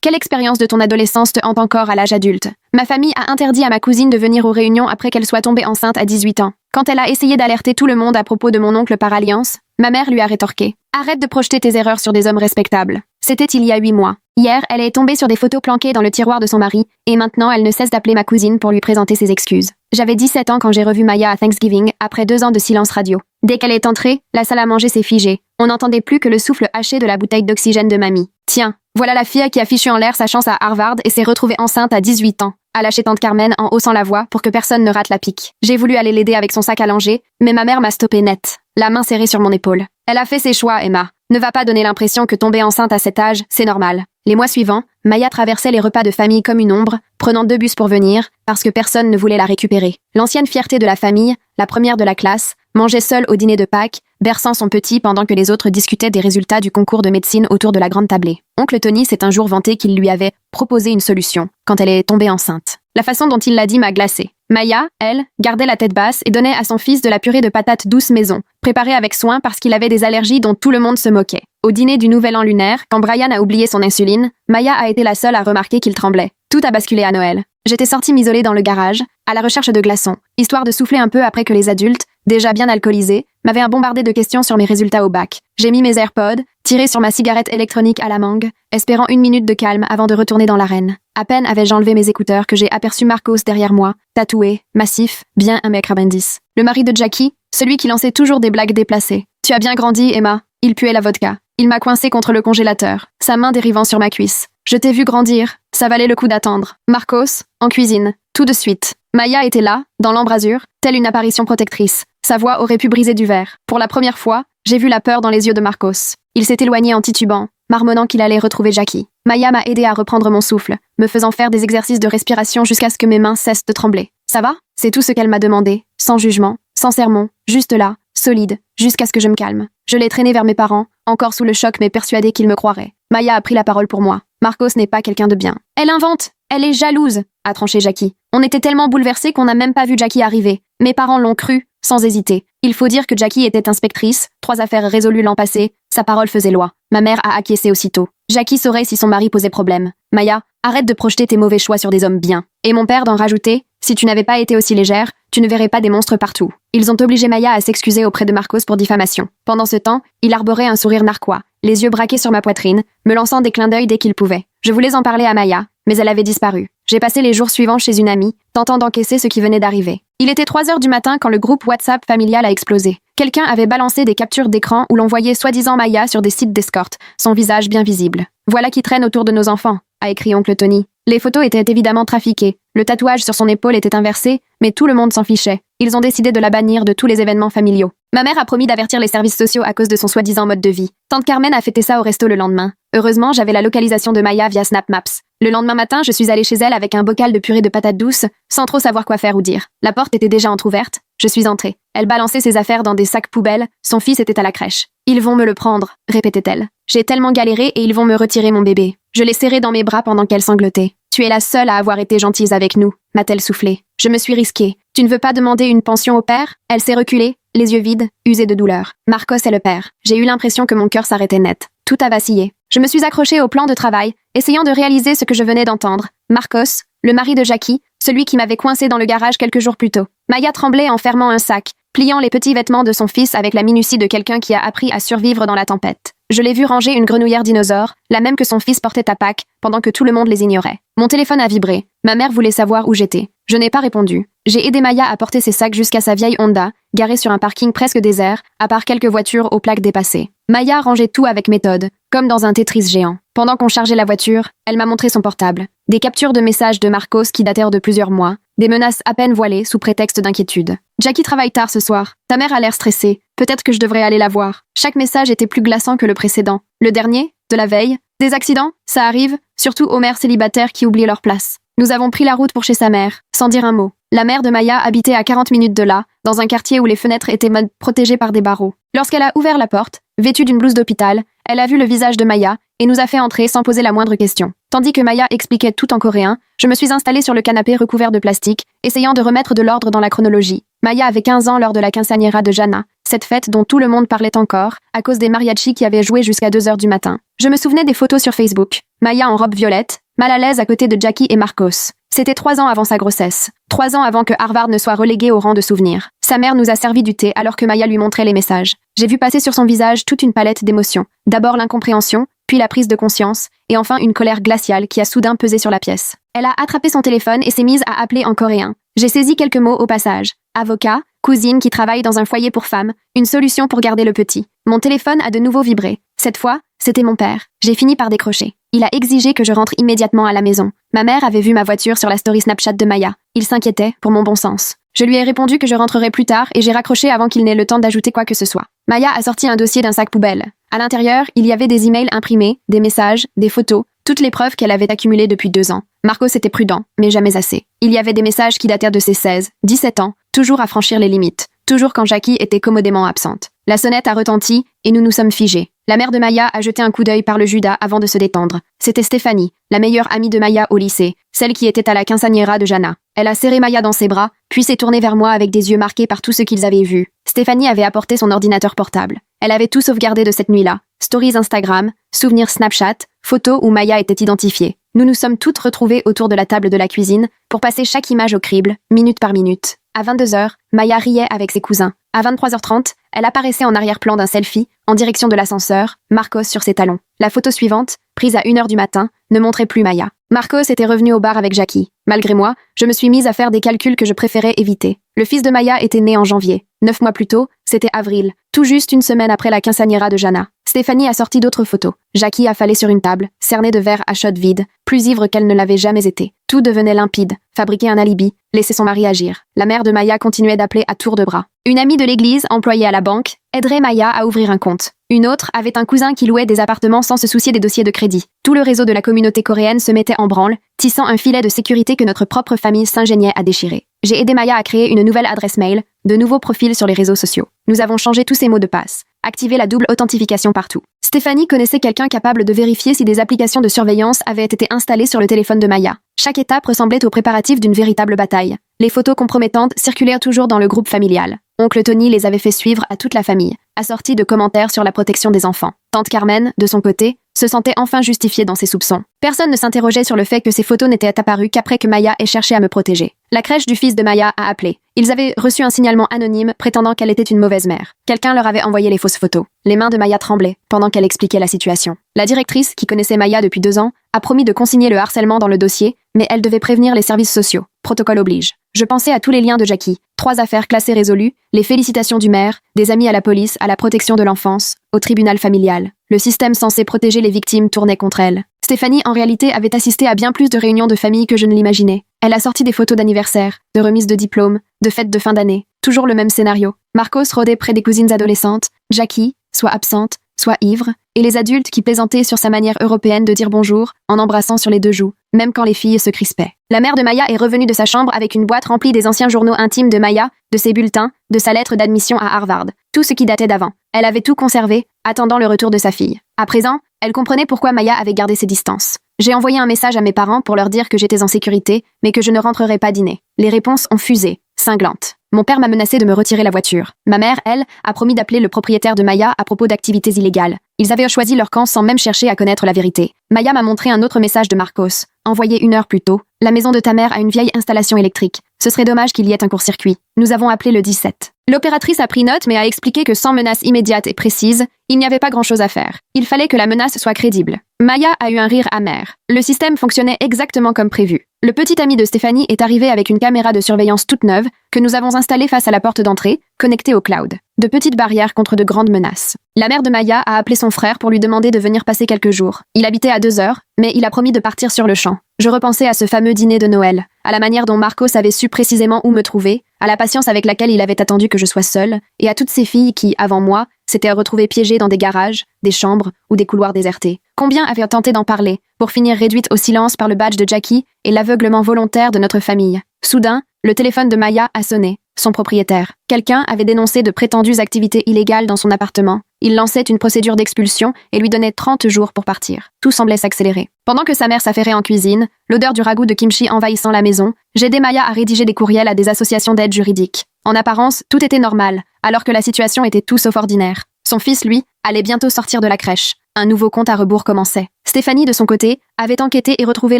Quelle expérience de ton adolescence te hante encore à l'âge adulte? Ma famille a interdit à ma cousine de venir aux réunions après qu'elle soit tombée enceinte à 18 ans. Quand elle a essayé d'alerter tout le monde à propos de mon oncle par alliance, ma mère lui a rétorqué: arrête de projeter tes erreurs sur des hommes respectables. C'était il y a 8 mois. Hier, elle est tombée sur des photos planquées dans le tiroir de son mari, et maintenant elle ne cesse d'appeler ma cousine pour lui présenter ses excuses. J'avais 17 ans quand j'ai revu Maya à Thanksgiving, après 2 ans de silence radio. Dès qu'elle est entrée, la salle à manger s'est figée. On n'entendait plus que le souffle haché de la bouteille d'oxygène de mamie. Tiens, voilà la fille qui a fichu en l'air sa chance à Harvard et s'est retrouvée enceinte à 18 ans, a lâché tante Carmen en haussant la voix pour que personne ne rate la pique. J'ai voulu aller l'aider avec son sac à langer, mais ma mère m'a stoppé net, la main serrée sur mon épaule. Elle a fait ses choix, Emma. Ne va pas donner l'impression que tomber enceinte à cet âge, c'est normal. Les mois suivants, Maya traversait les repas de famille comme une ombre, prenant 2 bus pour venir, parce que personne ne voulait la récupérer. L'ancienne fierté de la famille, la première de la classe, mangeait seule au dîner de Pâques, berçant son petit pendant que les autres discutaient des résultats du concours de médecine autour de la grande tablée. Oncle Tony s'est un jour vanté qu'il lui avait proposé une solution, quand elle est tombée enceinte. La façon dont il l'a dit m'a glacée. Maya, elle, gardait la tête basse et donnait à son fils de la purée de patates douces maison, préparée avec soin parce qu'il avait des allergies dont tout le monde se moquait. Au dîner du Nouvel An lunaire, quand Brian a oublié son insuline, Maya a été la seule à remarquer qu'il tremblait. Tout a basculé à Noël. J'étais sortie m'isoler dans le garage, à la recherche de glaçons, histoire de souffler un peu après que les adultes, déjà bien alcoolisés, m'avaient bombardé de questions sur mes résultats au bac. J'ai mis mes AirPods, tiré sur ma cigarette électronique à la mangue, espérant 1 minute de calme avant de retourner dans l'arène. À peine avais-je enlevé mes écouteurs que j'ai aperçu Marcos derrière moi, tatoué, massif, bien un mec Rabendis. Le mari de Jackie, celui qui lançait toujours des blagues déplacées. Tu as bien grandi, Emma. Il puait la vodka. Il m'a coincé contre le congélateur, sa main dérivant sur ma cuisse. Je t'ai vu grandir, ça valait le coup d'attendre. Marcos, en cuisine, tout de suite. Maya était là, dans l'embrasure, telle une apparition protectrice. Sa voix aurait pu briser du verre. Pour la première fois, j'ai vu la peur dans les yeux de Marcos. Il s'est éloigné en titubant, marmonnant qu'il allait retrouver Jackie. Maya m'a aidé à reprendre mon souffle, me faisant faire des exercices de respiration jusqu'à ce que mes mains cessent de trembler. Ça va? C'est tout ce qu'elle m'a demandé, sans jugement, sans sermon, juste là, solide, jusqu'à ce que je me calme. Je l'ai traîné vers mes parents, encore sous le choc mais persuadée qu'ils me croiraient. Maya a pris la parole pour moi. Marcos n'est pas quelqu'un de bien. Elle invente, elle est jalouse, a tranché Jackie. On était tellement bouleversés qu'on n'a même pas vu Jackie arriver. Mes parents l'ont cru, sans hésiter. Il faut dire que Jackie était inspectrice, 3 affaires résolues l'an passé, sa parole faisait loi. Ma mère a acquiescé aussitôt. Jackie saurait si son mari posait problème. Maya, arrête de projeter tes mauvais choix sur des hommes bien. Et mon père d'en rajouter, si tu n'avais pas été aussi légère, tu ne verrais pas des monstres partout. Ils ont obligé Maya à s'excuser auprès de Marcos pour diffamation. Pendant ce temps, il arborait un sourire narquois, les yeux braqués sur ma poitrine, me lançant des clins d'œil dès qu'il pouvait. Je voulais en parler à Maya, mais elle avait disparu. J'ai passé les jours suivants chez une amie, tentant d'encaisser ce qui venait d'arriver. Il était 3 heures du matin quand le groupe WhatsApp familial a explosé. Quelqu'un avait balancé des captures d'écran où l'on voyait soi-disant Maya sur des sites d'escorte, son visage bien visible. Voilà qui traîne autour de nos enfants, a écrit oncle Tony. Les photos étaient évidemment trafiquées. Le tatouage sur son épaule était inversé, mais tout le monde s'en fichait. Ils ont décidé de la bannir de tous les événements familiaux. Ma mère a promis d'avertir les services sociaux à cause de son soi-disant mode de vie. Tante Carmen a fêté ça au resto le lendemain. Heureusement, j'avais la localisation de Maya via Snap Maps. Le lendemain matin, je suis allée chez elle avec un bocal de purée de patates douces, sans trop savoir quoi faire ou dire. La porte était déjà entr'ouverte. Je suis entrée. Elle balançait ses affaires dans des sacs poubelles. Son fils était à la crèche. Ils vont me le prendre, répétait-elle. J'ai tellement galéré et ils vont me retirer mon bébé. Je l'ai serré dans mes bras pendant qu'elle sanglotait. Tu es la seule à avoir été gentille avec nous, m'a-t-elle soufflé. Je me suis risquée. Tu ne veux pas demander une pension au père? Elle s'est reculée, les yeux vides, usée de douleur. Marcos est le père. J'ai eu l'impression que mon cœur s'arrêtait net. Tout a vacillé. Je me suis accrochée au plan de travail, essayant de réaliser ce que je venais d'entendre. Marcos, le mari de Jackie, celui qui m'avait coincé dans le garage quelques jours plus tôt. Maya tremblait en fermant un sac, pliant les petits vêtements de son fils avec la minutie de quelqu'un qui a appris à survivre dans la tempête. Je l'ai vu ranger une grenouillère dinosaure, la même que son fils portait à Pâques, pendant que tout le monde les ignorait. Mon téléphone a vibré. Ma mère voulait savoir où j'étais. Je n'ai pas répondu. J'ai aidé Maya à porter ses sacs jusqu'à sa vieille Honda, garée sur un parking presque désert, à part quelques voitures aux plaques dépassées. Maya rangeait tout avec méthode, comme dans un Tetris géant. Pendant qu'on chargeait la voiture, elle m'a montré son portable. Des captures de messages de Marcos qui datèrent de plusieurs mois, des menaces à peine voilées sous prétexte d'inquiétude. Jackie travaille tard ce soir. Ta mère a l'air stressée. Peut-être que je devrais aller la voir. Chaque message était plus glaçant que le précédent. Le dernier, de la veille. Des accidents, ça arrive, surtout aux mères célibataires qui oublient leur place. Nous avons pris la route pour chez sa mère, sans dire un mot. La mère de Maya habitait à 40 minutes de là, dans un quartier où les fenêtres étaient protégées par des barreaux. Lorsqu'elle a ouvert la porte, vêtue d'une blouse d'hôpital, elle a vu le visage de Maya et nous a fait entrer sans poser la moindre question. Tandis que Maya expliquait tout en coréen, je me suis installée sur le canapé recouvert de plastique, essayant de remettre de l'ordre dans la chronologie. Maya avait 15 ans lors de la quinceañera de Jana, cette fête dont tout le monde parlait encore, à cause des mariachis qui avaient joué jusqu'à 2 heures du matin. Je me souvenais des photos sur Facebook. Maya en robe violette, mal à l'aise à côté de Jackie et Marcos. C'était 3 ans avant sa grossesse. 3 ans avant que Harvard ne soit relégué au rang de souvenir. Sa mère nous a servi du thé alors que Maya lui montrait les messages. J'ai vu passer sur son visage toute une palette d'émotions. D'abord l'incompréhension, puis la prise de conscience, et enfin une colère glaciale qui a soudain pesé sur la pièce. Elle a attrapé son téléphone et s'est mise à appeler en coréen. J'ai saisi quelques mots au passage. Avocat, cousine qui travaille dans un foyer pour femmes, une solution pour garder le petit. Mon téléphone a de nouveau vibré. Cette fois, c'était mon père. J'ai fini par décrocher. Il a exigé que je rentre immédiatement à la maison. Ma mère avait vu ma voiture sur la story Snapchat de Maya. Il s'inquiétait pour mon bon sens. Je lui ai répondu que je rentrerai plus tard et j'ai raccroché avant qu'il n'ait le temps d'ajouter quoi que ce soit. Maya a sorti un dossier d'un sac poubelle. À l'intérieur, il y avait des emails imprimés, des messages, des photos, toutes les preuves qu'elle avait accumulées depuis 2 ans. Marcos était prudent, mais jamais assez. Il y avait des messages qui datèrent de ses 16, 17 ans, toujours à franchir les limites, toujours quand Jackie était commodément absente. La sonnette a retenti et nous nous sommes figés. La mère de Maya a jeté un coup d'œil par le Judas avant de se détendre. C'était Stéphanie, la meilleure amie de Maya au lycée, celle qui était à la quinceañera de Jana. Elle a serré Maya dans ses bras, puis s'est tournée vers moi avec des yeux marqués par tout ce qu'ils avaient vu. Stéphanie avait apporté son ordinateur portable. Elle avait tout sauvegardé de cette nuit-là. Stories Instagram, souvenirs Snapchat, photos où Maya était identifiée. Nous nous sommes toutes retrouvées autour de la table de la cuisine pour passer chaque image au crible, minute par minute. À 22h, Maya riait avec ses cousins. À 23h30, elle apparaissait en arrière-plan d'un selfie, en direction de l'ascenseur, Marcos sur ses talons. La photo suivante, prise à 1h du matin, ne montrait plus Maya. Marcos était revenu au bar avec Jackie. Malgré moi, je me suis mise à faire des calculs que je préférais éviter. Le fils de Maya était né en janvier. 9 mois plus tôt, c'était avril, tout juste une semaine après la quinceañera de Jana. Stéphanie a sorti d'autres photos. Jackie affalée sur une table, cernée de verres à shot vides, plus ivre qu'elle ne l'avait jamais été. Tout devenait limpide, fabriquer un alibi, laisser son mari agir. La mère de Maya continuait d'appeler à tour de bras. Une amie de l'église, employée à la banque, aiderait Maya à ouvrir un compte. Une autre avait un cousin qui louait des appartements sans se soucier des dossiers de crédit. Tout le réseau de la communauté coréenne se mettait en branle, tissant un filet de sécurité que notre propre famille s'ingéniait à déchirer. J'ai aidé Maya à créer une nouvelle adresse mail, de nouveaux profils sur les réseaux sociaux. Nous avons changé tous ses mots de passe, activé la double authentification partout. Stéphanie connaissait quelqu'un capable de vérifier si des applications de surveillance avaient été installées sur le téléphone de Maya. Chaque étape ressemblait aux préparatifs d'une véritable bataille. Les photos compromettantes circulèrent toujours dans le groupe familial. Oncle Tony les avait fait suivre à toute la famille, assortis de commentaires sur la protection des enfants. Tante Carmen, de son côté, se sentait enfin justifiée dans ses soupçons. Personne ne s'interrogeait sur le fait que ces photos n'étaient apparues qu'après que Maya ait cherché à me protéger. La crèche du fils de Maya a appelé. Ils avaient reçu un signalement anonyme prétendant qu'elle était une mauvaise mère. Quelqu'un leur avait envoyé les fausses photos. Les mains de Maya tremblaient pendant qu'elle expliquait la situation. La directrice, qui connaissait Maya depuis 2 ans, a promis de consigner le harcèlement dans le dossier, mais elle devait prévenir les services sociaux. Protocole oblige. Je pensais à tous les liens de Jackie. 3 affaires classées résolues, les félicitations du maire, des amis à la police, à la protection de l'enfance, au tribunal familial. Le système censé protéger les victimes tournait contre elle. Stéphanie, en réalité, avait assisté à bien plus de réunions de famille que je ne l'imaginais. Elle a sorti des photos d'anniversaire, de remises de diplômes, de fêtes de fin d'année. Toujours le même scénario. Marcos rôdait près des cousines adolescentes, Jackie, soit absente, soit ivre, et les adultes qui plaisantaient sur sa manière européenne de dire bonjour, en embrassant sur les 2 joues, même quand les filles se crispaient. La mère de Maya est revenue de sa chambre avec une boîte remplie des anciens journaux intimes de Maya, de ses bulletins, de sa lettre d'admission à Harvard. Tout ce qui datait d'avant. Elle avait tout conservé, attendant le retour de sa fille. À présent, elle comprenait pourquoi Maya avait gardé ses distances. J'ai envoyé un message à mes parents pour leur dire que j'étais en sécurité, mais que je ne rentrerais pas dîner. Les réponses ont fusé, cinglantes. Mon père m'a menacé de me retirer la voiture. Ma mère, elle, a promis d'appeler le propriétaire de Maya à propos d'activités illégales. Ils avaient choisi leur camp sans même chercher à connaître la vérité. Maya m'a montré un autre message de Marcos, envoyé 1 heure plus tôt. La maison de ta mère a une vieille installation électrique. Ce serait dommage qu'il y ait un court-circuit. Nous avons appelé le 17. L'opératrice a pris note mais a expliqué que sans menace immédiate et précise, il n'y avait pas grand-chose à faire. Il fallait que la menace soit crédible. Maya a eu un rire amer. Le système fonctionnait exactement comme prévu. Le petit ami de Stéphanie est arrivé avec une caméra de surveillance toute neuve que nous avons installée face à la porte d'entrée, connectée au cloud. De petites barrières contre de grandes menaces. La mère de Maya a appelé son frère pour lui demander de venir passer quelques jours. Il habitait à 2 heures, mais il a promis de partir sur le champ. Je repensais à ce fameux dîner de Noël, à la manière dont Marcos avait su précisément où me trouver, à la patience avec laquelle il avait attendu que je sois seule, et à toutes ces filles qui, avant moi, s'étaient retrouvées piégées dans des garages, des chambres ou des couloirs désertés. Combien avaient tenté d'en parler, pour finir réduites au silence par le badge de Jackie et l'aveuglement volontaire de notre famille. Soudain, le téléphone de Maya a sonné, son propriétaire. Quelqu'un avait dénoncé de prétendues activités illégales dans son appartement, il lançait une procédure d'expulsion et lui donnait 30 jours pour partir. Tout semblait s'accélérer. Pendant que sa mère s'affairait en cuisine, l'odeur du ragoût de kimchi envahissant la maison, j'aidais Maya à rédiger des courriels à des associations d'aide juridique. En apparence, tout était normal, alors que la situation était tout sauf ordinaire. Son fils, lui, allait bientôt sortir de la crèche. Un nouveau compte à rebours commençait. Stéphanie, de son côté, avait enquêté et retrouvé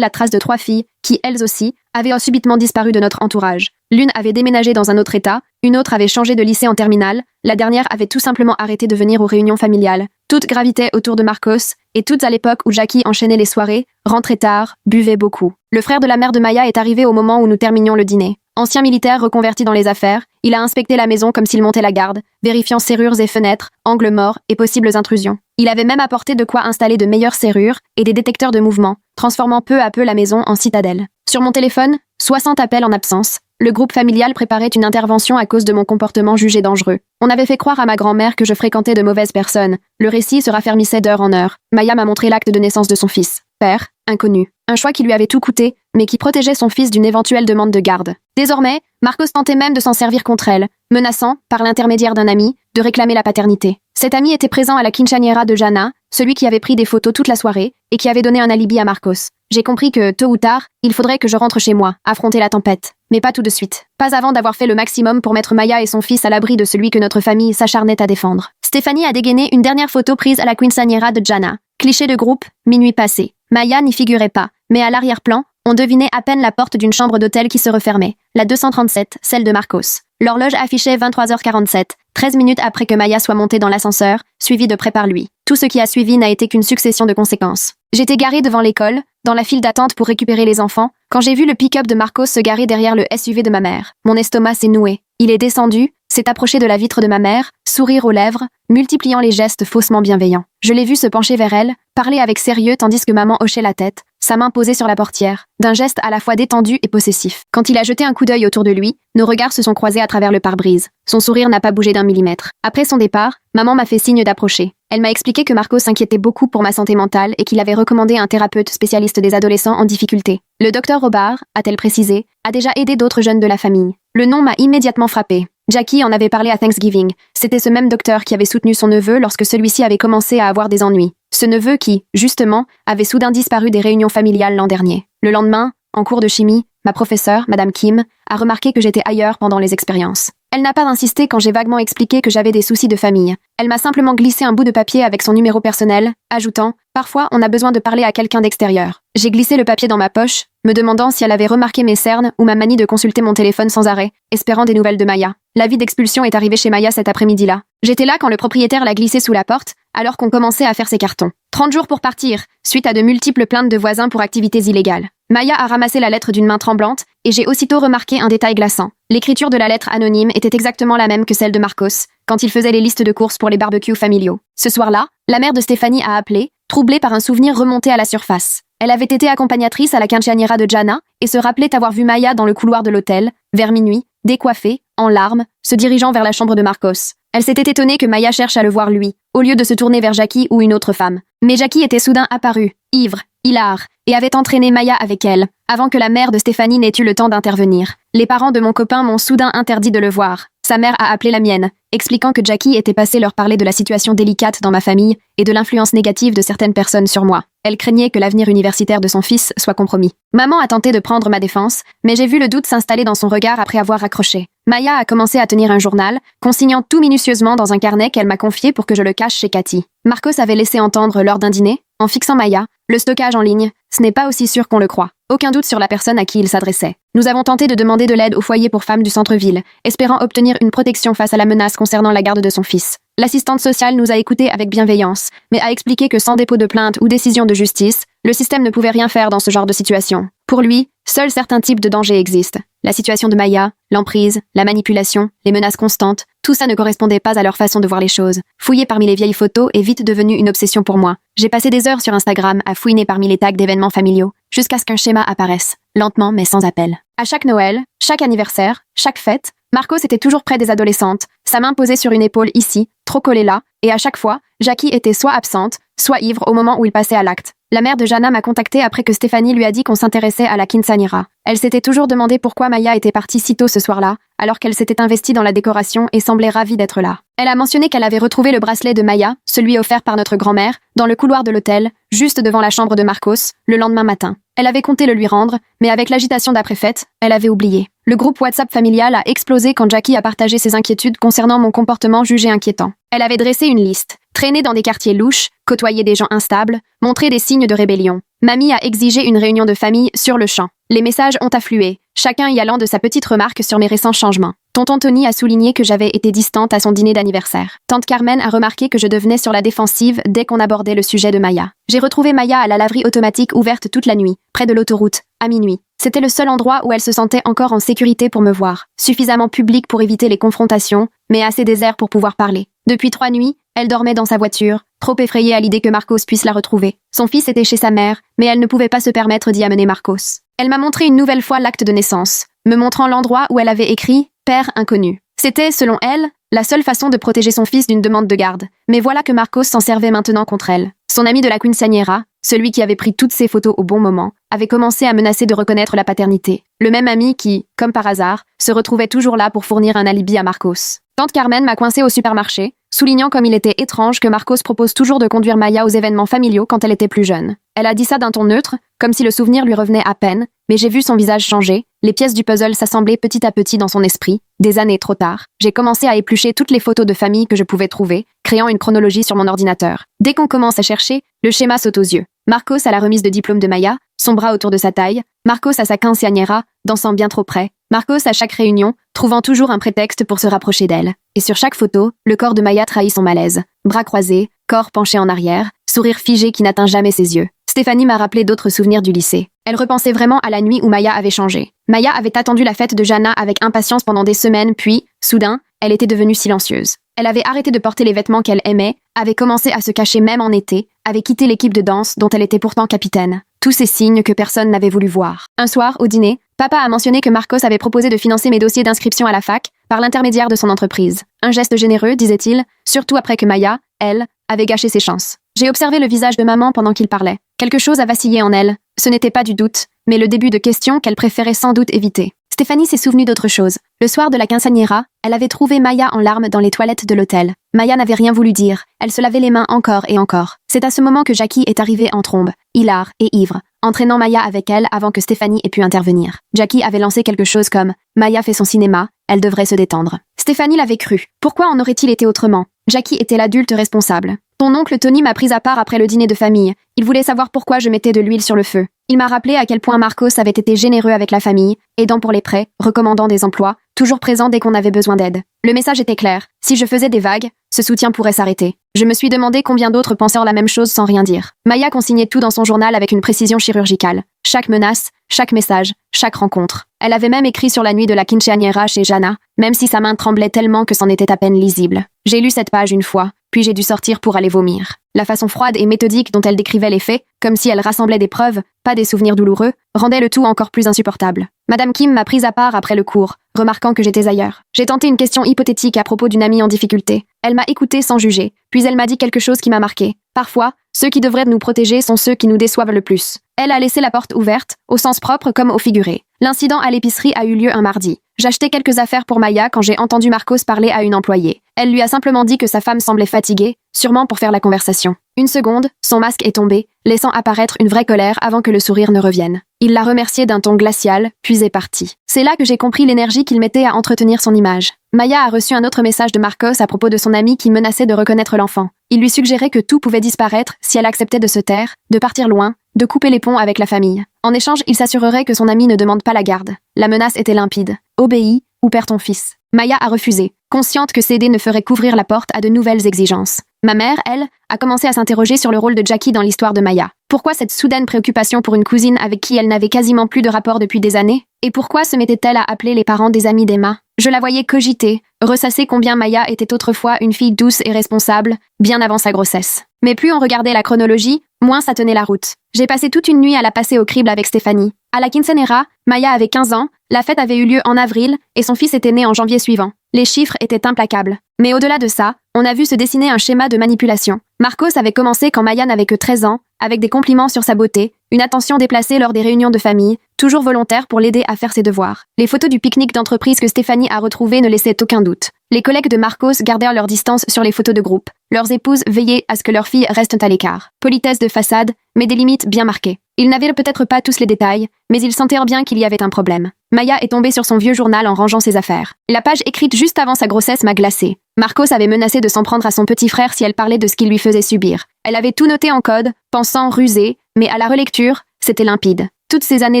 la trace de 3 filles qui, elles aussi, avaient subitement disparu de notre entourage. L'une avait déménagé dans un autre état, une autre avait changé de lycée en terminale, la dernière avait tout simplement arrêté de venir aux réunions familiales. Toutes gravitaient autour de Marcos, et toutes à l'époque où Jackie enchaînait les soirées, rentrait tard, buvait beaucoup. Le frère de la mère de Maya est arrivé au moment où nous terminions le dîner. Ancien militaire reconverti dans les affaires, il a inspecté la maison comme s'il montait la garde, vérifiant serrures et fenêtres, angles morts et possibles intrusions. Il avait même apporté de quoi installer de meilleures serrures et des détecteurs de mouvement, transformant peu à peu la maison en citadelle. Sur mon téléphone, 60 appels en absence. Le groupe familial préparait une intervention à cause de mon comportement jugé dangereux. On avait fait croire à ma grand-mère que je fréquentais de mauvaises personnes. Le récit se raffermissait d'heure en heure. Maya m'a montré l'acte de naissance de son fils. Père, inconnu. Un choix qui lui avait tout coûté, mais qui protégeait son fils d'une éventuelle demande de garde. Désormais, Marcos tentait même de s'en servir contre elle, menaçant, par l'intermédiaire d'un ami, de réclamer la paternité. Cet ami était présent à la quinceañera de Jana, celui qui avait pris des photos toute la soirée et qui avait donné un alibi à Marcos. J'ai compris que, tôt ou tard, il faudrait que je rentre chez moi, affronter la tempête. Mais pas tout de suite. Pas avant d'avoir fait le maximum pour mettre Maya et son fils à l'abri de celui que notre famille s'acharnait à défendre. Stéphanie a dégainé une dernière photo prise à la quinceañera de Jana. Cliché de groupe, minuit passé. Maya n'y figurait pas, mais à l'arrière-plan, on devinait à peine la porte d'une chambre d'hôtel qui se refermait. La 237, celle de Marcos. L'horloge affichait 23h47, 13 minutes après que Maya soit montée dans l'ascenseur, suivie de près par lui. Tout ce qui a suivi n'a été qu'une succession de conséquences. J'étais garée devant l'école, dans la file d'attente pour récupérer les enfants, quand j'ai vu le pick-up de Marcos se garer derrière le SUV de ma mère. Mon estomac s'est noué. Il est descendu, s'est approché de la vitre de ma mère, sourire aux lèvres, multipliant les gestes faussement bienveillants. Je l'ai vu se pencher vers elle, parler avec sérieux tandis que maman hochait la tête, sa main posée sur la portière, d'un geste à la fois détendu et possessif. Quand il a jeté un coup d'œil autour de lui, nos regards se sont croisés à travers le pare-brise. Son sourire n'a pas bougé d'un millimètre. Après son départ, maman m'a fait signe d'approcher. Elle m'a expliqué que Marcos s'inquiétait beaucoup pour ma santé mentale et qu'il avait recommandé un thérapeute spécialiste des adolescents en difficulté. Le docteur Robard, a-t-elle précisé, a déjà aidé d'autres jeunes de la famille. Le nom m'a immédiatement frappé. Jackie en avait parlé à Thanksgiving. C'était ce même docteur qui avait soutenu son neveu lorsque celui-ci avait commencé à avoir des ennuis. Ce neveu qui, justement, avait soudain disparu des réunions familiales l'an dernier. Le lendemain, en cours de chimie, ma professeure, Madame Kim, a remarqué que j'étais ailleurs pendant les expériences. Elle n'a pas insisté quand j'ai vaguement expliqué que j'avais des soucis de famille. Elle m'a simplement glissé un bout de papier avec son numéro personnel, ajoutant « Parfois, on a besoin de parler à quelqu'un d'extérieur ». J'ai glissé le papier dans ma poche, me demandant si elle avait remarqué mes cernes ou ma manie de consulter mon téléphone sans arrêt, espérant des nouvelles de Maya. L'avis d'expulsion est arrivé chez Maya cet après-midi-là. J'étais là quand le propriétaire l'a glissé sous la porte, alors qu'on commençait à faire ses cartons. 30 jours pour partir, suite à de multiples plaintes de voisins pour activités illégales. Maya a ramassé la lettre d'une main tremblante, et j'ai aussitôt remarqué un détail glaçant. L'écriture de la lettre anonyme était exactement la même que celle de Marcos, quand il faisait les listes de courses pour les barbecues familiaux. Ce soir-là, la mère de Stéphanie a appelé, troublée par un souvenir remonté à la surface. Elle avait été accompagnatrice à la quinceañera de Jana et se rappelait avoir vu Maya dans le couloir de l'hôtel, vers minuit, décoiffée, en larmes, se dirigeant vers la chambre de Marcos. Elle s'était étonnée que Maya cherche à le voir lui, au lieu de se tourner vers Jackie ou une autre femme. Mais Jackie était soudain apparue, ivre, hilare, et avait entraîné Maya avec elle, avant que la mère de Stéphanie n'ait eu le temps d'intervenir. Les parents de mon copain m'ont soudain interdit de le voir. Sa mère a appelé la mienne, expliquant que Jackie était passée leur parler de la situation délicate dans ma famille et de l'influence négative de certaines personnes sur moi. Elle craignait que l'avenir universitaire de son fils soit compromis. Maman a tenté de prendre ma défense, mais j'ai vu le doute s'installer dans son regard après avoir raccroché. Maya a commencé à tenir un journal, consignant tout minutieusement dans un carnet qu'elle m'a confié pour que je le cache chez Cathy. Marcos avait laissé entendre lors d'un dîner, en fixant Maya, le stockage en ligne, ce n'est pas aussi sûr qu'on le croit. Aucun doute sur la personne à qui il s'adressait. Nous avons tenté de demander de l'aide au foyer pour femmes du centre-ville, espérant obtenir une protection face à la menace concernant la garde de son fils. L'assistante sociale nous a écoutés avec bienveillance, mais a expliqué que sans dépôt de plainte ou décision de justice, le système ne pouvait rien faire dans ce genre de situation. Pour lui, seuls certains types de dangers existent. La situation de Maya, l'emprise, la manipulation, les menaces constantes, tout ça ne correspondait pas à leur façon de voir les choses. Fouiller parmi les vieilles photos est vite devenu une obsession pour moi. J'ai passé des heures sur Instagram à fouiner parmi les tags d'événements familiaux, jusqu'à ce qu'un schéma apparaisse, lentement mais sans appel. À chaque Noël, chaque anniversaire, chaque fête, Marcos était toujours près des adolescentes, sa main posée sur une épaule ici, trop collée là, et à chaque fois, Jackie était soit absente, soit ivre au moment où il passait à l'acte. La mère de Jana m'a contactée après que Stéphanie lui a dit qu'on s'intéressait à la quinceañera. Elle s'était toujours demandé pourquoi Maya était partie si tôt ce soir-là, alors qu'elle s'était investie dans la décoration et semblait ravie d'être là. Elle a mentionné qu'elle avait retrouvé le bracelet de Maya, celui offert par notre grand-mère, dans le couloir de l'hôtel, juste devant la chambre de Marcos, le lendemain matin. Elle avait compté le lui rendre, mais avec l'agitation d'après-fête, elle avait oublié. Le groupe WhatsApp familial a explosé quand Jackie a partagé ses inquiétudes concernant mon comportement jugé inquiétant. Elle avait dressé une liste. Traîner dans des quartiers louches, côtoyer des gens instables, montrer des signes de rébellion. Mamie a exigé une réunion de famille sur le champ. Les messages ont afflué, chacun y allant de sa petite remarque sur mes récents changements. Tonton Tony a souligné que j'avais été distante à son dîner d'anniversaire. Tante Carmen a remarqué que je devenais sur la défensive dès qu'on abordait le sujet de Maya. J'ai retrouvé Maya à la laverie automatique ouverte toute la nuit, près de l'autoroute, à minuit. C'était le seul endroit où elle se sentait encore en sécurité pour me voir, suffisamment public pour éviter les confrontations, mais assez désert pour pouvoir parler. Depuis 3 nuits, elle dormait dans sa voiture, trop effrayée à l'idée que Marcos puisse la retrouver. Son fils était chez sa mère, mais elle ne pouvait pas se permettre d'y amener Marcos. Elle m'a montré une nouvelle fois l'acte de naissance, me montrant l'endroit où elle avait écrit « Père inconnu ». C'était, selon elle, la seule façon de protéger son fils d'une demande de garde. Mais voilà que Marcos s'en servait maintenant contre elle. Son ami de la quinceañera, celui qui avait pris toutes ses photos au bon moment, avait commencé à menacer de reconnaître la paternité. Le même ami qui, comme par hasard, se retrouvait toujours là pour fournir un alibi à Marcos. Tante Carmen m'a coincée au supermarché, soulignant comme il était étrange que Marcos propose toujours de conduire Maya aux événements familiaux quand elle était plus jeune. Elle a dit ça d'un ton neutre, comme si le souvenir lui revenait à peine, mais j'ai vu son visage changer, les pièces du puzzle s'assembler petit à petit dans son esprit. Des années trop tard, j'ai commencé à éplucher toutes les photos de famille que je pouvais trouver, créant une chronologie sur mon ordinateur. Dès qu'on commence à chercher, le schéma saute aux yeux. Marcos à la remise de diplôme de Maya, son bras autour de sa taille, Marcos à sa quinceañera, dansant bien trop près, Marcos à chaque réunion, trouvant toujours un prétexte pour se rapprocher d'elle. Et sur chaque photo, le corps de Maya trahit son malaise. Bras croisés, corps penché en arrière, sourire figé qui n'atteint jamais ses yeux. Stéphanie m'a rappelé d'autres souvenirs du lycée. Elle repensait vraiment à la nuit où Maya avait changé. Maya avait attendu la fête de Jana avec impatience pendant des semaines, puis, soudain, elle était devenue silencieuse. Elle avait arrêté de porter les vêtements qu'elle aimait, avait commencé à se cacher même en été, avait quitté l'équipe de danse dont elle était pourtant capitaine. Tous ces signes que personne n'avait voulu voir. Un soir, au dîner, papa a mentionné que Marcos avait proposé de financer mes dossiers d'inscription à la fac par l'intermédiaire de son entreprise. Un geste généreux, disait-il, surtout après que Maya, elle, avait gâché ses chances. J'ai observé le visage de maman pendant qu'il parlait. Quelque chose a vacillé en elle. Ce n'était pas du doute, mais le début de questions qu'elle préférait sans doute éviter. Stéphanie s'est souvenue d'autre chose. Le soir de la quinceañera, elle avait trouvé Maya en larmes dans les toilettes de l'hôtel. Maya n'avait rien voulu dire. Elle se lavait les mains encore et encore. C'est à ce moment que Jackie est arrivée en trombe, hilar et ivre, entraînant Maya avec elle avant que Stéphanie ait pu intervenir. Jackie avait lancé quelque chose comme « Maya fait son cinéma, elle devrait se détendre ». Stéphanie l'avait cru. Pourquoi en aurait-il été autrement? Jackie était l'adulte responsable. Ton oncle Tony m'a prise à part après le dîner de famille. Il voulait savoir pourquoi je mettais de l'huile sur le feu. Il m'a rappelé à quel point Marcos avait été généreux avec la famille, aidant pour les prêts, recommandant des emplois, toujours présent dès qu'on avait besoin d'aide. Le message était clair. Si je faisais des vagues, ce soutien pourrait s'arrêter. Je me suis demandé combien d'autres pensèrent la même chose sans rien dire. Maya consignait tout dans son journal avec une précision chirurgicale. Chaque menace, chaque message, chaque rencontre. Elle avait même écrit sur la nuit de la quinceañera chez Jana, même si sa main tremblait tellement que c'en était à peine lisible. J'ai lu cette page une fois, puis j'ai dû sortir pour aller vomir. La façon froide et méthodique dont elle décrivait les faits, comme si elle rassemblait des preuves, pas des souvenirs douloureux, rendait le tout encore plus insupportable. Madame Kim m'a prise à part après le cours, remarquant que j'étais ailleurs. J'ai tenté une question hypothétique à propos d'une amie en difficulté. Elle m'a écoutée sans juger, puis elle m'a dit quelque chose qui m'a marqué. Parfois, ceux qui devraient nous protéger sont ceux qui nous déçoivent le plus. Elle a laissé la porte ouverte, au sens propre comme au figuré. L'incident à l'épicerie a eu lieu un mardi. J'achetais quelques affaires pour Maya quand j'ai entendu Marcos parler à une employée. Elle lui a simplement dit que sa femme semblait fatiguée, sûrement pour faire la conversation. Une seconde, son masque est tombé, laissant apparaître une vraie colère avant que le sourire ne revienne. Il l'a remerciée d'un ton glacial, puis est parti. C'est là que j'ai compris l'énergie qu'il mettait à entretenir son image. Maya a reçu un autre message de Marcos à propos de son ami qui menaçait de reconnaître l'enfant. Il lui suggérait que tout pouvait disparaître si elle acceptait de se taire, de partir loin, de couper les ponts avec la famille. En échange, il s'assurerait que son ami ne demande pas la garde. La menace était limpide. Obéis ou perds ton fils. Maya a refusé, consciente que céder ne ferait qu'ouvrir la porte à de nouvelles exigences. Ma mère, elle, a commencé à s'interroger sur le rôle de Jackie dans l'histoire de Maya. Pourquoi cette soudaine préoccupation pour une cousine avec qui elle n'avait quasiment plus de rapport depuis des années? Et pourquoi se mettait-elle à appeler les parents des amis d'Emma? Je la voyais cogiter, ressasser combien Maya était autrefois une fille douce et responsable, bien avant sa grossesse. Mais plus on regardait la chronologie, moins ça tenait la route. J'ai passé toute une nuit à la passer au crible avec Stéphanie. À la quinceañera, Maya avait 15 ans, la fête avait eu lieu en avril et son fils était né en janvier suivant. Les chiffres étaient implacables. Mais au-delà de ça, on a vu se dessiner un schéma de manipulation. Marcos avait commencé quand Maya n'avait que 13 ans, avec des compliments sur sa beauté, une attention déplacée lors des réunions de famille, toujours volontaire pour l'aider à faire ses devoirs. Les photos du pique-nique d'entreprise que Stéphanie a retrouvées ne laissaient aucun doute. Les collègues de Marcos gardèrent leur distance sur les photos de groupe. Leurs épouses veillaient à ce que leurs filles restent à l'écart. Politesse de façade, mais des limites bien marquées. Ils n'avaient peut-être pas tous les détails, mais ils sentirent bien qu'il y avait un problème. Maya est tombée sur son vieux journal en rangeant ses affaires. La page écrite juste avant sa grossesse m'a glacée. Marcos avait menacé de s'en prendre à son petit frère si elle parlait de ce qu'il lui faisait subir. Elle avait tout noté en code, pensant rusé, mais à la relecture, c'était limpide. Toutes ces années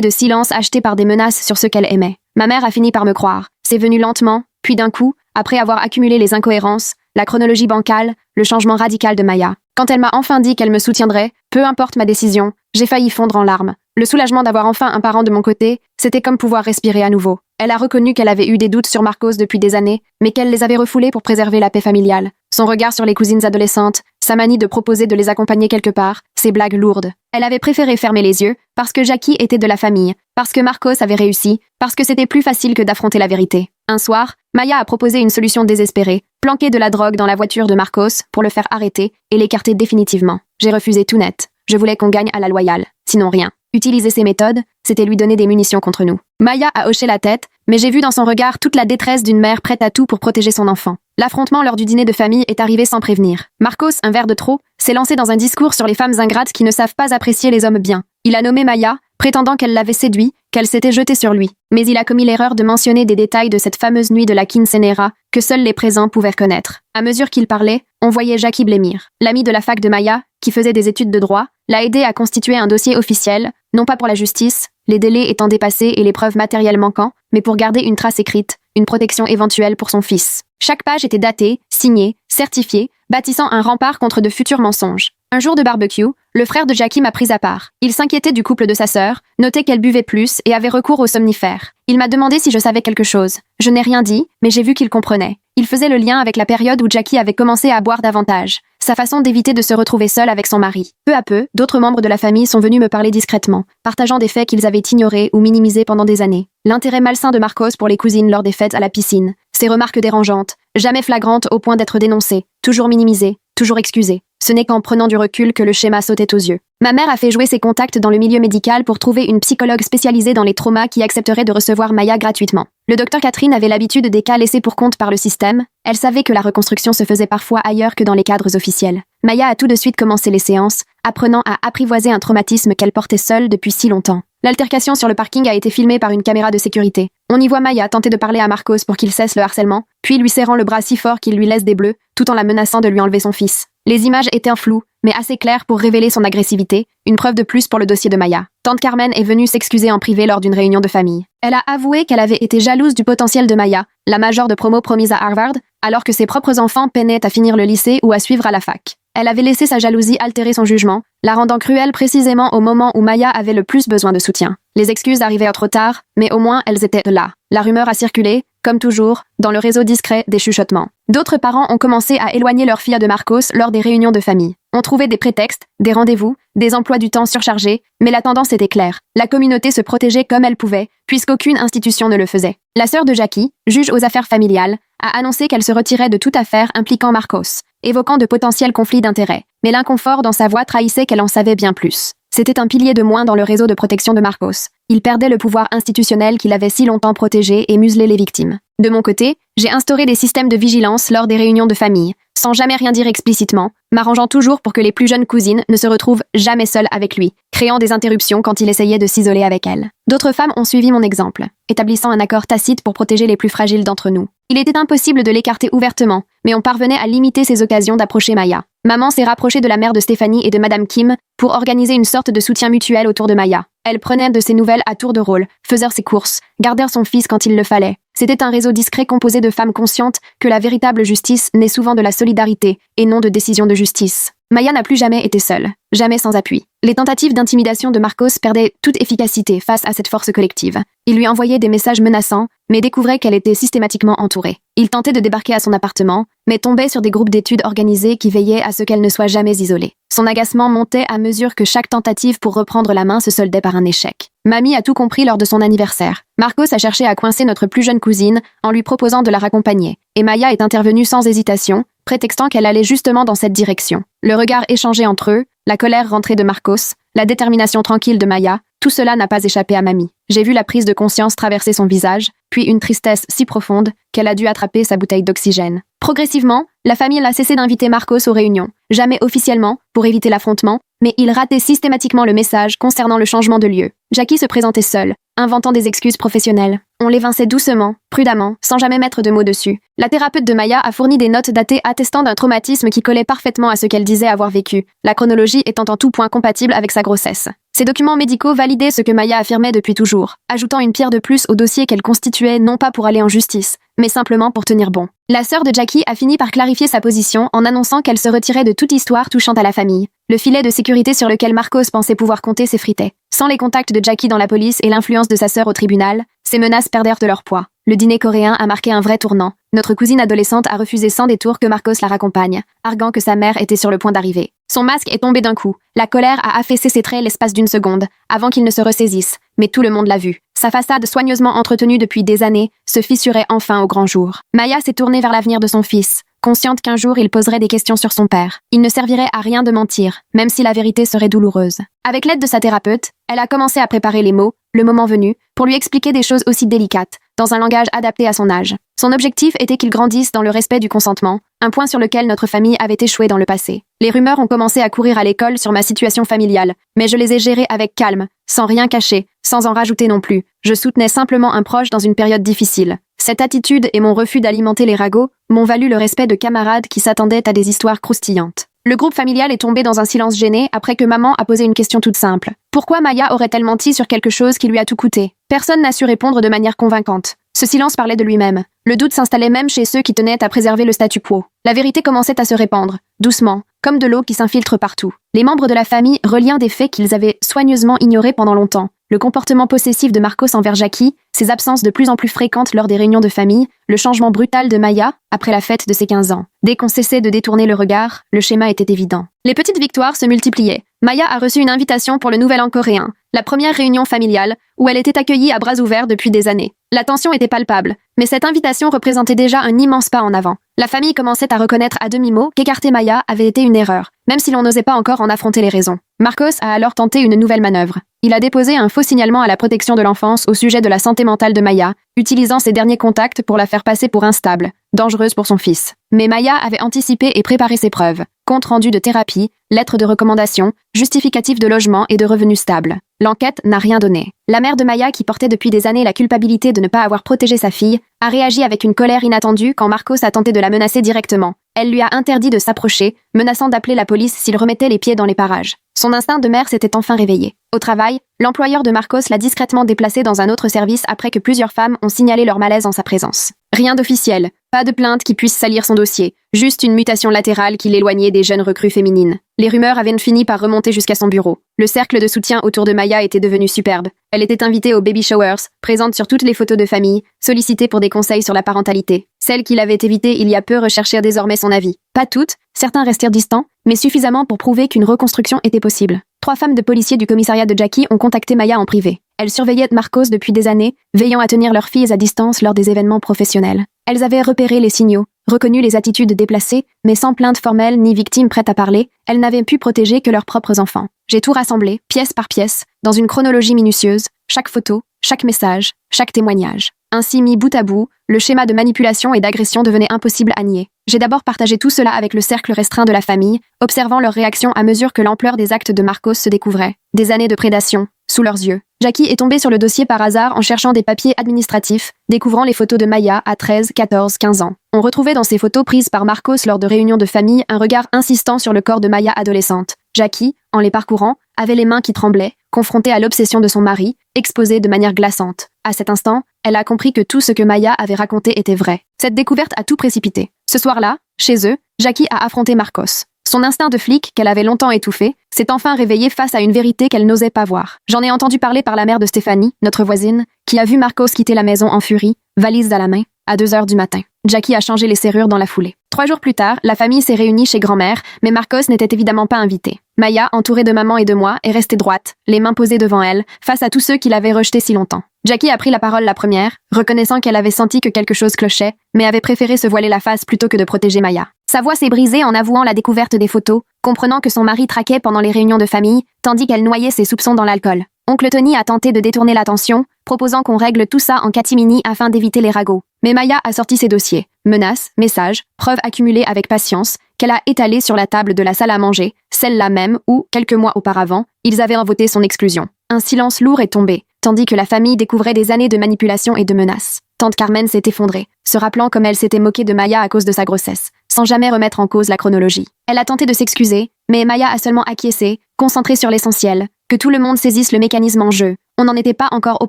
de silence achetées par des menaces sur ce qu'elle aimait. Ma mère a fini par me croire. C'est venu lentement, puis d'un coup, après avoir accumulé les incohérences, la chronologie bancale, le changement radical de Maya. Quand elle m'a enfin dit qu'elle me soutiendrait, peu importe ma décision, j'ai failli fondre en larmes. Le soulagement d'avoir enfin un parent de mon côté, c'était comme pouvoir respirer à nouveau. Elle a reconnu qu'elle avait eu des doutes sur Marcos depuis des années, mais qu'elle les avait refoulés pour préserver la paix familiale. Son regard sur les cousines adolescentes, sa manie de proposer de les accompagner quelque part, ses blagues lourdes. Elle avait préféré fermer les yeux, parce que Jackie était de la famille, parce que Marcos avait réussi, parce que c'était plus facile que d'affronter la vérité. Un soir, Maya a proposé une solution désespérée, planquer de la drogue dans la voiture de Marcos pour le faire arrêter et l'écarter définitivement. J'ai refusé tout net. Je voulais qu'on gagne à la loyale, sinon rien. Utiliser ces méthodes, c'était lui donner des munitions contre nous. Maya a hoché la tête, mais j'ai vu dans son regard toute la détresse d'une mère prête à tout pour protéger son enfant. L'affrontement lors du dîner de famille est arrivé sans prévenir. Marcos, un verre de trop, s'est lancé dans un discours sur les femmes ingrates qui ne savent pas apprécier les hommes bien. Il a nommé Maya, prétendant qu'elle l'avait séduit, qu'elle s'était jetée sur lui. Mais il a commis l'erreur de mentionner des détails de cette fameuse nuit de la quinceañera que seuls les présents pouvaient connaître. À mesure qu'il parlait, on voyait Jackie blêmir. L'ami de la fac de Maya, qui faisait des études de droit, l'a aidé à constituer un dossier officiel, non pas pour la justice, les délais étant dépassés et les preuves matérielles manquant, mais pour garder une trace écrite, une protection éventuelle pour son fils. Chaque page était datée, signée, certifiée, bâtissant un rempart contre de futurs mensonges. Un jour de barbecue, le frère de Jackie m'a pris à part. Il s'inquiétait du couple de sa sœur, notait qu'elle buvait plus et avait recours aux somnifères. Il m'a demandé si je savais quelque chose. Je n'ai rien dit, mais j'ai vu qu'il comprenait. Il faisait le lien avec la période où Jackie avait commencé à boire davantage, sa façon d'éviter de se retrouver seule avec son mari. Peu à peu, d'autres membres de la famille sont venus me parler discrètement, partageant des faits qu'ils avaient ignorés ou minimisés pendant des années. L'intérêt malsain de Marcos pour les cousines lors des fêtes à la piscine, ses remarques dérangeantes, jamais flagrantes au point d'être dénoncées, toujours minimisées, toujours excusées. Ce n'est qu'en prenant du recul que le schéma sautait aux yeux. Ma mère a fait jouer ses contacts dans le milieu médical pour trouver une psychologue spécialisée dans les traumas qui accepterait de recevoir Maya gratuitement. Le docteur Catherine avait l'habitude des cas laissés pour compte par le système. Elle savait que la reconstruction se faisait parfois ailleurs que dans les cadres officiels. Maya a tout de suite commencé les séances, apprenant à apprivoiser un traumatisme qu'elle portait seule depuis si longtemps. L'altercation sur le parking a été filmée par une caméra de sécurité. On y voit Maya tenter de parler à Marcos pour qu'il cesse le harcèlement, puis lui serrant le bras si fort qu'il lui laisse des bleus, tout en la menaçant de lui enlever son fils. Les images étaient floues, mais assez claires pour révéler son agressivité, une preuve de plus pour le dossier de Maya. Tante Carmen est venue s'excuser en privé lors d'une réunion de famille. Elle a avoué qu'elle avait été jalouse du potentiel de Maya, la majeure de promo promise à Harvard, alors que ses propres enfants peinaient à finir le lycée ou à suivre à la fac. Elle avait laissé sa jalousie altérer son jugement, la rendant cruelle précisément au moment où Maya avait le plus besoin de soutien. Les excuses arrivaient trop tard, mais au moins elles étaient là. La rumeur a circulé, comme toujours, dans le réseau discret des chuchotements. D'autres parents ont commencé à éloigner leur fille de Marcos lors des réunions de famille. On trouvait des prétextes, des rendez-vous, des emplois du temps surchargés, mais la tendance était claire. La communauté se protégeait comme elle pouvait, puisqu'aucune institution ne le faisait. La sœur de Jackie, juge aux affaires familiales, a annoncé qu'elle se retirait de toute affaire impliquant Marcos, évoquant de potentiels conflits d'intérêts. Mais l'inconfort dans sa voix trahissait qu'elle en savait bien plus. C'était un pilier de moins dans le réseau de protection de Marcos. Il perdait le pouvoir institutionnel qu'il avait si longtemps protégé et muselé les victimes. De mon côté, j'ai instauré des systèmes de vigilance lors des réunions de famille, sans jamais rien dire explicitement, m'arrangeant toujours pour que les plus jeunes cousines ne se retrouvent jamais seules avec lui, créant des interruptions quand il essayait de s'isoler avec elles. D'autres femmes ont suivi mon exemple, établissant un accord tacite pour protéger les plus fragiles d'entre nous. Il était impossible de l'écarter ouvertement, mais on parvenait à limiter ses occasions d'approcher Maya. Maman s'est rapprochée de la mère de Stéphanie et de Madame Kim pour organiser une sorte de soutien mutuel autour de Maya. Elle prenait de ses nouvelles à tour de rôle, faisait ses courses, gardait son fils quand il le fallait. C'était un réseau discret composé de femmes conscientes que la véritable justice naît souvent de la solidarité et non de décisions de justice. Maya n'a plus jamais été seule, jamais sans appui. Les tentatives d'intimidation de Marcos perdaient toute efficacité face à cette force collective. Il lui envoyait des messages menaçants, mais découvrait qu'elle était systématiquement entourée. Il tentait de débarquer à son appartement, mais tombait sur des groupes d'études organisés qui veillaient à ce qu'elle ne soit jamais isolée. Son agacement montait à mesure que chaque tentative pour reprendre la main se soldait par un échec. Mamie a tout compris lors de son anniversaire. Marcos a cherché à coincer notre plus jeune cousine en lui proposant de la raccompagner. Et Maya est intervenue sans hésitation, prétextant qu'elle allait justement dans cette direction. Le regard échangé entre eux, La colère rentrée de Marcos, la détermination tranquille de Maya, tout cela n'a pas échappé à mamie. J'ai vu la prise de conscience traverser son visage, puis une tristesse si profonde qu'elle a dû attraper sa bouteille d'oxygène. Progressivement, la famille a cessé d'inviter Marcos aux réunions, jamais officiellement, pour éviter l'affrontement, mais il ratait systématiquement le message concernant le changement de lieu. Jackie se présentait seule, inventant des excuses professionnelles. On l'évinçait doucement, prudemment, sans jamais mettre de mots dessus. La thérapeute de Maya a fourni des notes datées attestant d'un traumatisme qui collait parfaitement à ce qu'elle disait avoir vécu, la chronologie étant en tout point compatible avec sa grossesse. Ces documents médicaux validaient ce que Maya affirmait depuis toujours, ajoutant une pierre de plus au dossier qu'elle constituait non pas pour aller en justice, mais simplement pour tenir bon. La sœur de Jackie a fini par clarifier sa position en annonçant qu'elle se retirait de toute histoire touchant à la famille. Le filet de sécurité sur lequel Marcos pensait pouvoir compter s'effritait. Sans les contacts de Jackie dans la police et l'influence de sa sœur au tribunal, ces menaces perdèrent de leur poids. Le dîner coréen a marqué un vrai tournant. Notre cousine adolescente a refusé sans détour que Marcos la raccompagne, arguant que sa mère était sur le point d'arriver. Son masque est tombé d'un coup. La colère a affaissé ses traits l'espace d'une seconde, avant qu'il ne se ressaisisse, mais tout le monde l'a vu. Sa façade soigneusement entretenue depuis des années se fissurait enfin au grand jour. Maya s'est tournée vers l'avenir de son fils, consciente qu'un jour il poserait des questions sur son père. Il ne servirait à rien de mentir, même si la vérité serait douloureuse. Avec l'aide de sa thérapeute, elle a commencé à préparer les mots, le moment venu, pour lui expliquer des choses aussi délicates, dans un langage adapté à son âge. Son objectif était qu'il grandisse dans le respect du consentement, un point sur lequel notre famille avait échoué dans le passé. Les rumeurs ont commencé à courir à l'école sur ma situation familiale, mais je les ai gérées avec calme, sans rien cacher, sans en rajouter non plus. Je soutenais simplement un proche dans une période difficile. Cette attitude et mon refus d'alimenter les ragots m'ont valu le respect de camarades qui s'attendaient à des histoires croustillantes. Le groupe familial est tombé dans un silence gêné après que maman a posé une question toute simple. Pourquoi Maya aurait-elle menti sur quelque chose qui lui a tout coûté? Personne n'a su répondre de manière convaincante. Ce silence parlait de lui-même. Le doute s'installait même chez ceux qui tenaient à préserver le statu quo. La vérité commençait à se répandre, doucement, comme de l'eau qui s'infiltre partout. Les membres de la famille reliant des faits qu'ils avaient soigneusement ignorés pendant longtemps. Le comportement possessif de Marcos envers Jackie, ses absences de plus en plus fréquentes lors des réunions de famille, le changement brutal de Maya après la fête de ses 15 ans. Dès qu'on cessait de détourner le regard, le schéma était évident. Les petites victoires se multipliaient. Maya a reçu une invitation pour le Nouvel An coréen, la première réunion familiale, où elle était accueillie à bras ouverts depuis des années. La tension était palpable, mais cette invitation représentait déjà un immense pas en avant. La famille commençait à reconnaître à demi-mot qu'écarter Maya avait été une erreur, même si l'on n'osait pas encore en affronter les raisons. Marcos a alors tenté une nouvelle manœuvre. Il a déposé un faux signalement à la protection de l'enfance au sujet de la santé mentale de Maya, utilisant ses derniers contacts pour la faire passer pour instable, dangereuse pour son fils. Mais Maya avait anticipé et préparé ses preuves. Compte rendu de thérapie, lettres de recommandation, justificatifs de logement et de revenus stables. L'enquête n'a rien donné. La mère de Maya, qui portait depuis des années la culpabilité de ne pas avoir protégé sa fille, a réagi avec une colère inattendue quand Marcos a tenté de la menacer directement. Elle lui a interdit de s'approcher, menaçant d'appeler la police s'il remettait les pieds dans les parages. Son instinct de mère s'était enfin réveillé. Au travail, l'employeur de Marcos l'a discrètement déplacé dans un autre service après que plusieurs femmes ont signalé leur malaise en sa présence. Rien d'officiel, pas de plainte qui puisse salir son dossier, juste une mutation latérale qui l'éloignait des jeunes recrues féminines. Les rumeurs avaient fini par remonter jusqu'à son bureau. Le cercle de soutien autour de Maya était devenu superbe. Elle était invitée aux baby showers, présente sur toutes les photos de famille, sollicitée pour des conseils sur la parentalité. Celles qu'il avait évitées il y a peu recherchèrent désormais son avis. Pas toutes, certains restèrent distants, mais suffisamment pour prouver qu'une reconstruction était possible. 3 femmes de policiers du commissariat de Jackie ont contacté Maya en privé. Elles surveillaient Marcos depuis des années, veillant à tenir leurs filles à distance lors des événements professionnels. Elles avaient repéré les signaux, reconnu les attitudes déplacées, mais sans plainte formelle ni victime prête à parler, elles n'avaient pu protéger que leurs propres enfants. J'ai tout rassemblé, pièce par pièce, dans une chronologie minutieuse, chaque photo, chaque message, chaque témoignage. Ainsi mis bout à bout, le schéma de manipulation et d'agression devenait impossible à nier. J'ai d'abord partagé tout cela avec le cercle restreint de la famille, observant leurs réactions à mesure que l'ampleur des actes de Marcos se découvrait. Des années de prédation, sous leurs yeux. Jackie est tombée sur le dossier par hasard en cherchant des papiers administratifs, découvrant les photos de Maya à 13, 14, 15 ans. On retrouvait dans ces photos prises par Marcos lors de réunions de famille un regard insistant sur le corps de Maya adolescente. Jackie, en les parcourant, avait les mains qui tremblaient, confrontée à l'obsession de son mari, exposée de manière glaçante. À cet instant, elle a compris que tout ce que Maya avait raconté était vrai. Cette découverte a tout précipité. Ce soir-là, chez eux, Jackie a affronté Marcos. Son instinct de flic, qu'elle avait longtemps étouffé, s'est enfin réveillé face à une vérité qu'elle n'osait pas voir. J'en ai entendu parler par la mère de Stéphanie, notre voisine, qui a vu Marcos quitter la maison en furie, valise à la main, à 2h du matin. Jackie a changé les serrures dans la foulée. 3 jours plus tard, la famille s'est réunie chez grand-mère, mais Marcos n'était évidemment pas invité. Maya, entourée de maman et de moi, est restée droite, les mains posées devant elle, face à tous ceux qui l'avaient rejetée si longtemps. Jackie a pris la parole la première, reconnaissant qu'elle avait senti que quelque chose clochait, mais avait préféré se voiler la face plutôt que de protéger Maya. Sa voix s'est brisée en avouant la découverte des photos, comprenant que son mari traquait pendant les réunions de famille, tandis qu'elle noyait ses soupçons dans l'alcool. Oncle Tony a tenté de détourner l'attention, proposant qu'on règle tout ça en catimini afin d'éviter les ragots. Mais Maya a sorti ses dossiers, menaces, messages, preuves accumulées avec patience, qu'elle a étalées sur la table de la salle à manger, celle-là même où, quelques mois auparavant, ils avaient voté son exclusion. Un silence lourd est tombé, tandis que la famille découvrait des années de manipulation et de menaces. Tante Carmen s'est effondrée, se rappelant comme elle s'était moquée de Maya à cause de sa grossesse, sans jamais remettre en cause la chronologie. Elle a tenté de s'excuser, mais Maya a seulement acquiescé, concentrée sur l'essentiel, que tout le monde saisisse le mécanisme en jeu. On n'en était pas encore au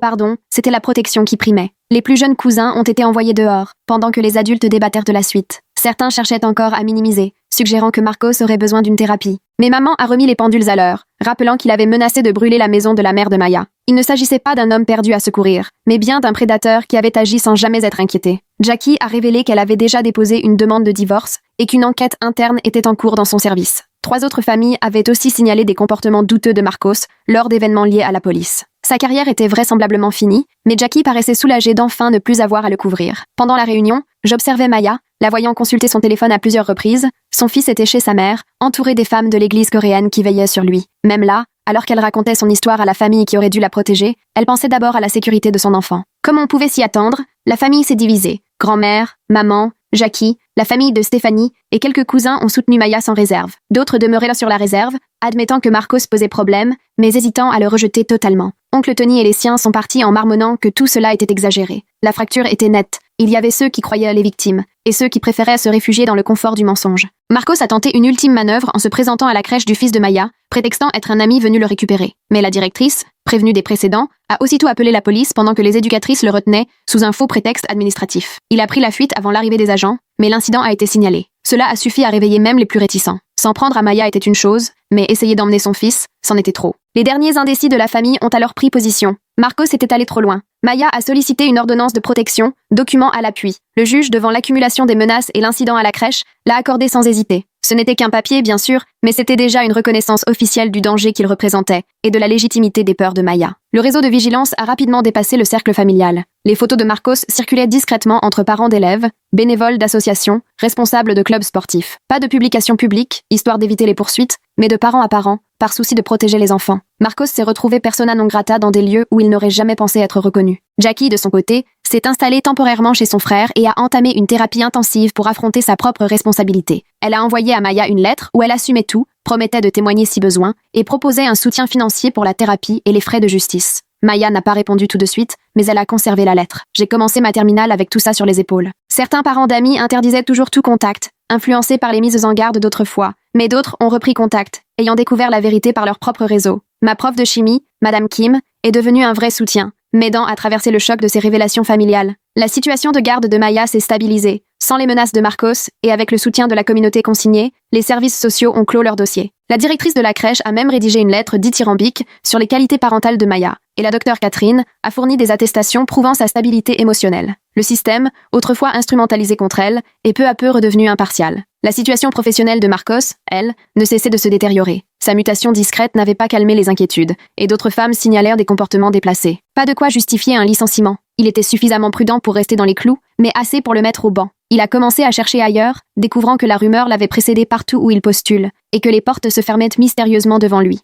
pardon, c'était la protection qui primait. Les plus jeunes cousins ont été envoyés dehors, pendant que les adultes débattèrent de la suite. Certains cherchaient encore à minimiser, suggérant que Marcos aurait besoin d'une thérapie. Mais maman a remis les pendules à l'heure, rappelant qu'il avait menacé de brûler la maison de la mère de Maya. Il ne s'agissait pas d'un homme perdu à secourir, mais bien d'un prédateur qui avait agi sans jamais être inquiété. Jackie a révélé qu'elle avait déjà déposé une demande de divorce et qu'une enquête interne était en cours dans son service. 3 autres familles avaient aussi signalé des comportements douteux de Marcos lors d'événements liés à la police. Sa carrière était vraisemblablement finie, mais Jackie paraissait soulagée d'enfin ne plus avoir à le couvrir. Pendant la réunion, j'observais Maya, la voyant consulter son téléphone à plusieurs reprises. Son fils était chez sa mère, entouré des femmes de l'église coréenne qui veillaient sur lui. Même là, alors qu'elle racontait son histoire à la famille qui aurait dû la protéger, elle pensait d'abord à la sécurité de son enfant. Comme on pouvait s'y attendre, la famille s'est divisée. Grand-mère, maman, Jackie, la famille de Stéphanie et quelques cousins ont soutenu Maya sans réserve. D'autres demeuraient là sur la réserve, admettant que Marcos posait problème, mais hésitant à le rejeter totalement. Oncle Tony et les siens sont partis en marmonnant que tout cela était exagéré. La fracture était nette. Il y avait ceux qui croyaient les victimes, et ceux qui préféraient se réfugier dans le confort du mensonge. Marcos a tenté une ultime manœuvre en se présentant à la crèche du fils de Maya, prétextant être un ami venu le récupérer. Mais la directrice, prévenue des précédents, a aussitôt appelé la police pendant que les éducatrices le retenaient sous un faux prétexte administratif. Il a pris la fuite avant l'arrivée des agents, mais l'incident a été signalé. Cela a suffi à réveiller même les plus réticents. S'en prendre à Maya était une chose, mais essayer d'emmener son fils, c'en était trop. Les derniers indécis de la famille ont alors pris position. Marcos était allé trop loin. Maya a sollicité une ordonnance de protection, document à l'appui. Le juge, devant l'accumulation des menaces et l'incident à la crèche, l'a accordé sans hésiter. Ce n'était qu'un papier, bien sûr, mais c'était déjà une reconnaissance officielle du danger qu'il représentait et de la légitimité des peurs de Maya. Le réseau de vigilance a rapidement dépassé le cercle familial. Les photos de Marcos circulaient discrètement entre parents d'élèves, bénévoles d'associations, responsables de clubs sportifs. Pas de publication publique, histoire d'éviter les poursuites, mais de parents à parents, par souci de protéger les enfants. Marcos s'est retrouvé persona non grata dans des lieux où il n'aurait jamais pensé être reconnu. Jackie, de son côté, s'est installée temporairement chez son frère et a entamé une thérapie intensive pour affronter sa propre responsabilité. Elle a envoyé à Maya une lettre où elle assumait tout, promettait de témoigner si besoin, et proposait un soutien financier pour la thérapie et les frais de justice. Maya n'a pas répondu tout de suite, mais elle a conservé la lettre. J'ai commencé ma terminale avec tout ça sur les épaules. Certains parents d'amis interdisaient toujours tout contact, influencés par les mises en garde d'autrefois, mais d'autres ont repris contact, ayant découvert la vérité par leur propre réseau. Ma prof de chimie, Madame Kim, est devenue un vrai soutien, m'aidant à traverser le choc de ces révélations familiales. La situation de garde de Maya s'est stabilisée. Sans les menaces de Marcos et avec le soutien de la communauté consignée, les services sociaux ont clos leur dossier. La directrice de la crèche a même rédigé une lettre dithyrambique sur les qualités parentales de Maya, et la docteure Catherine a fourni des attestations prouvant sa stabilité émotionnelle. Le système, autrefois instrumentalisé contre elle, est peu à peu redevenu impartial. La situation professionnelle de Marcos, elle, ne cessait de se détériorer. Sa mutation discrète n'avait pas calmé les inquiétudes, et d'autres femmes signalèrent des comportements déplacés. Pas de quoi justifier un licenciement. Il était suffisamment prudent pour rester dans les clous, mais assez pour le mettre au banc. Il a commencé à chercher ailleurs, découvrant que la rumeur l'avait précédé partout où il postule, et que les portes se fermaient mystérieusement devant lui.